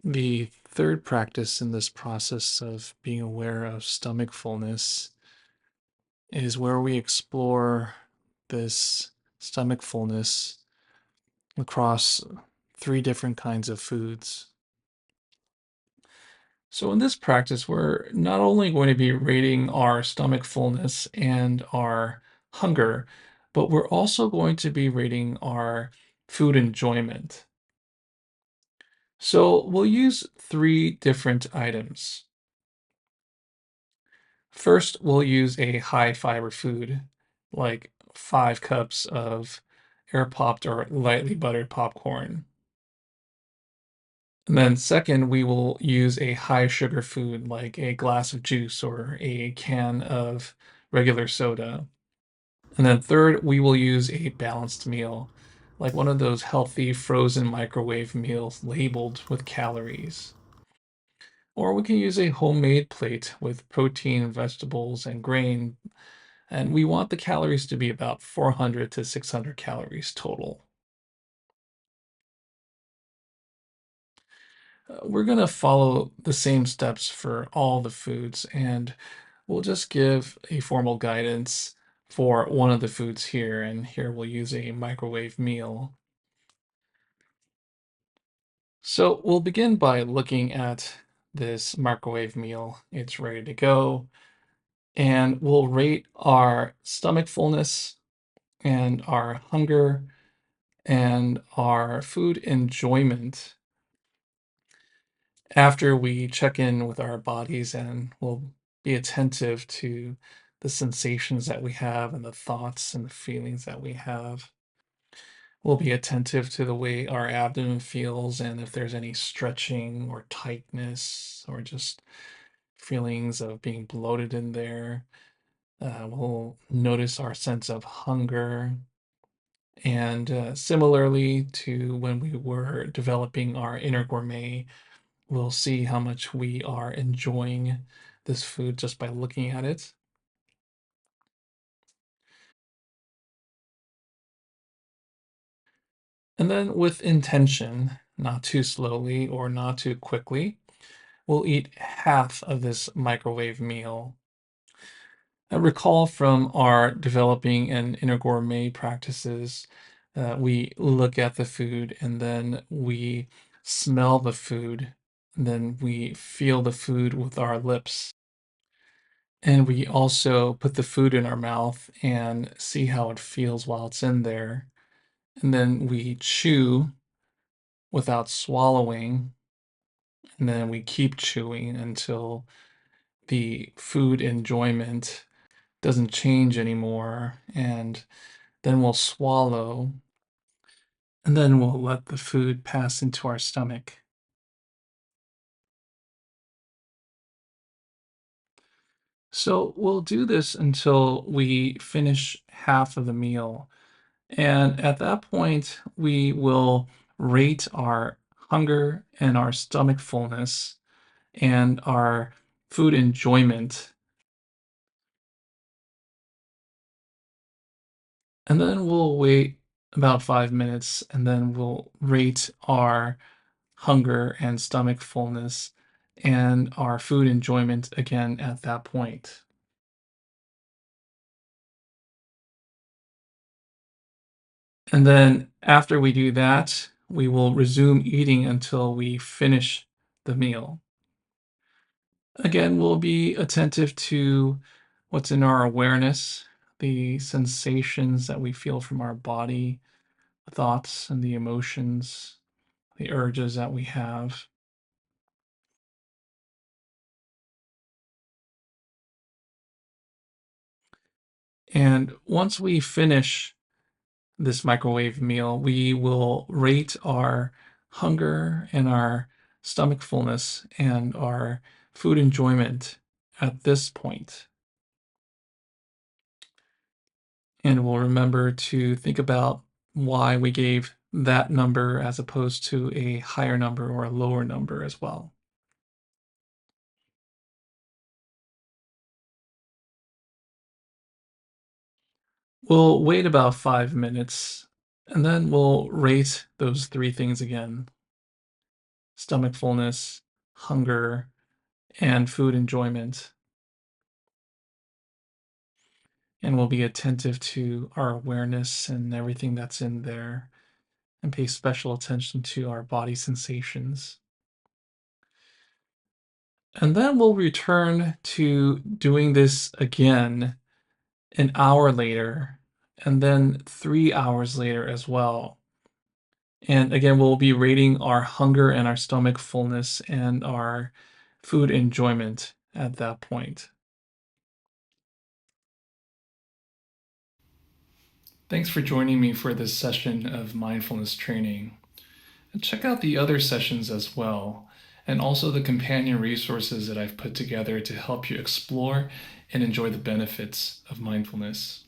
The third practice in this process of being aware of stomach fullness is where we explore this stomach fullness across three different kinds of foods. So, in this practice, we're not only going to be rating our stomach fullness and our hunger, but we're also going to be rating our food enjoyment. So, we'll use three different items. First, we'll use a high fiber food, like 5 cups of air popped or lightly buttered popcorn. And then, second, we will use a high sugar food, like a glass of juice or a can of regular soda. And then, third, we will use a balanced meal, like one of those healthy frozen microwave meals labeled with calories. Or we can use a homemade plate with protein, vegetables, and grain. And we want the calories to be about 400 to 600 calories total. We're going to follow the same steps for all the foods, and we'll just give a formal guidance for one of the foods here. And here we'll use a microwave meal. So we'll begin by looking at this microwave meal. It's ready to go, and we'll rate our stomach fullness and our hunger and our food enjoyment after we check in with our bodies, and we'll be attentive to the sensations that we have and the thoughts and the feelings that we have. We'll be attentive to the way our abdomen feels and if there's any stretching or tightness or just feelings of being bloated in there. We'll notice our sense of hunger. And similarly to when we were developing our inner gourmet, we'll see how much we are enjoying this food just by looking at it. And then with intention, not too slowly or not too quickly, we'll eat half of this microwave meal. I recall from our developing and inner gourmet practices, we look at the food and then we smell the food, and then we feel the food with our lips. And we also put the food in our mouth and see how it feels while it's in there. And then we chew without swallowing. And then we keep chewing until the food enjoyment doesn't change anymore. And then we'll swallow. And then we'll let the food pass into our stomach. So we'll do this until we finish half of the meal. And at that point, we will rate our hunger and our stomach fullness and our food enjoyment. And then we'll wait about 5 minutes and then we'll rate our hunger and stomach fullness and our food enjoyment again at that point. And then after we do that, we will resume eating until we finish the meal. Again, we'll be attentive to what's in our awareness, the sensations that we feel from our body, the thoughts and the emotions, the urges that we have. And once we finish this microwave meal, we will rate our hunger and our stomach fullness and our food enjoyment at this point. And we'll remember to think about why we gave that number as opposed to a higher number or a lower number as well. We'll wait about 5 minutes and then we'll rate those three things again. stomach fullness, hunger, and food enjoyment. And we'll be attentive to our awareness and everything that's in there and pay special attention to our body sensations. And then we'll return to doing this again an hour later, and then 3 hours later as well. And again, we'll be rating our hunger and our stomach fullness and our food enjoyment at that point. Thanks for joining me for this session of mindfulness training. And check out the other sessions as well, and also the companion resources that I've put together to help you explore and enjoy the benefits of mindfulness.